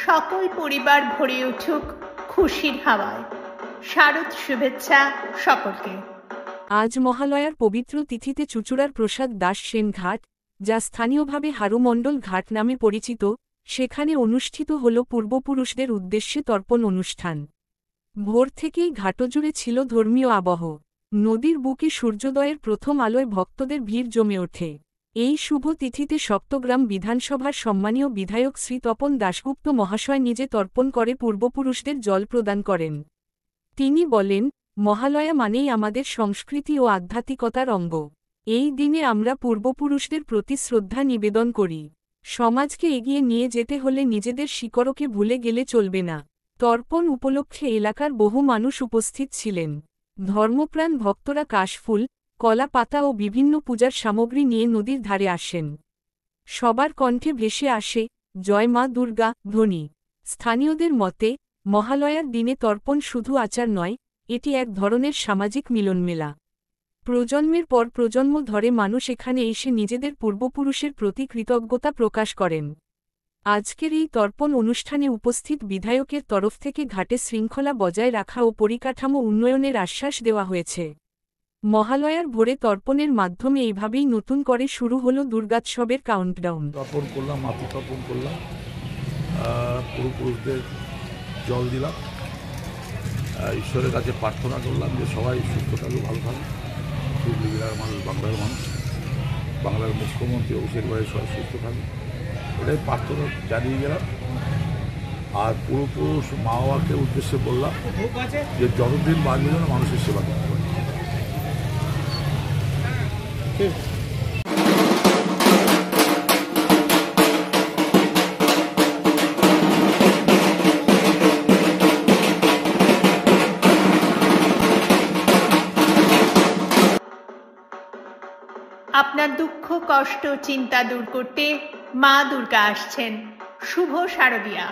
সকল পরিবার ভরে উঠুক খুশির হাওয়ায়। শারদ শুভেচ্ছা সকলকে। আজ মহালয়ার পবিত্র তিথিতে চুঁচুড়ার প্রসাদ দাস সেন ঘাট, যা স্থানীয়ভাবে হারুমণ্ডল ঘাট নামে পরিচিত, সেখানে অনুষ্ঠিত হল পূর্বপুরুষদের উদ্দেশ্যে তর্পণ অনুষ্ঠান। ভোর থেকেই ঘাটজুড়ে ছিল ধর্মীয় আবহ। নদীর বুকে সূর্যোদয়ের প্রথম আলোয় ভক্তদের ভিড় জমে ওঠে। এই শুভ তিথিতে সপ্তগ্রাম বিধানসভার সম্মানীয় বিধায়ক শ্রী তপন দাশগুপ্ত মহাশয় নিজে তর্পণ করে পূর্বপুরুষদের জল প্রদান করেন। তিনি বলেন, মহালয়া মানেই আমাদের সংস্কৃতি ও আধ্যাত্মিকতার অঙ্গ। এই দিনে আমরা পূর্বপুরুষদের প্রতি শ্রদ্ধা নিবেদন করি। সমাজকে এগিয়ে নিয়ে যেতে হলে নিজেদের শিকড়কে ভুলে গেলে চলবে না। তর্পণ উপলক্ষে এলাকার বহু মানুষ উপস্থিত ছিলেন। ধর্মপ্রাণ ভক্তরা কাশফুল, কলা পাতা ও বিভিন্ন পূজার সামগ্রী নিয়ে নদীর ধারে আসেন। সবার কণ্ঠে ভেসে আসে জয় মা দুর্গা ধ্বনি। স্থানীয়দের মতে, মহালয়ার দিনে তর্পণ শুধু আচার নয়, এটি এক ধরনের সামাজিক মিলনমেলা। প্রজন্মের পর প্রজন্ম ধরে মানুষ এখানে এসে নিজেদের পূর্বপুরুষের প্রতি কৃতজ্ঞতা প্রকাশ করেন। আজকের এই তর্পণ অনুষ্ঠানে উপস্থিত বিধায়কের তরফ থেকে ঘাটে শৃঙ্খলা বজায় রাখা ও পরিকাঠামো উন্নয়নের আশ্বাস দেওয়া হয়েছে। মহালয়ার ভোরে তর্পণের মাধ্যমে এইভাবেই নতুন করে শুরু হলো দুর্গোৎসবের কাউন্টডাউন। তর্পণ করলাম, মাতৃ তর্পণ করলাম, পূর্বপুরুষদের জল দিলাম, ঈশ্বরের কাছে প্রার্থনা করলাম যে সবাই সুস্থ থাকুক, ভালো থাকুক। হুগলি জেলার মানুষ, বাংলার মানুষ, বাংলার মুখ্যমন্ত্রী অভিষেক ভাই সবাই সুস্থ থাকুক, এটাই প্রার্থনা জানিয়ে গেলাম। আর পূর্বপুরুষ মা বাবাকে উদ্দেশ্যে বললাম যে যতদিন বাঁচবে যেন মানুষের সেবা করতে পারে। আপনার দুঃখ কষ্ট চিন্তা দূর করতে মা দুর্গা আসছেন। শুভ শারদিয়া।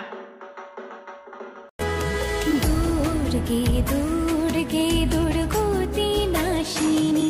দুর্গে দুর্গে দুর্গতি নাশিনী।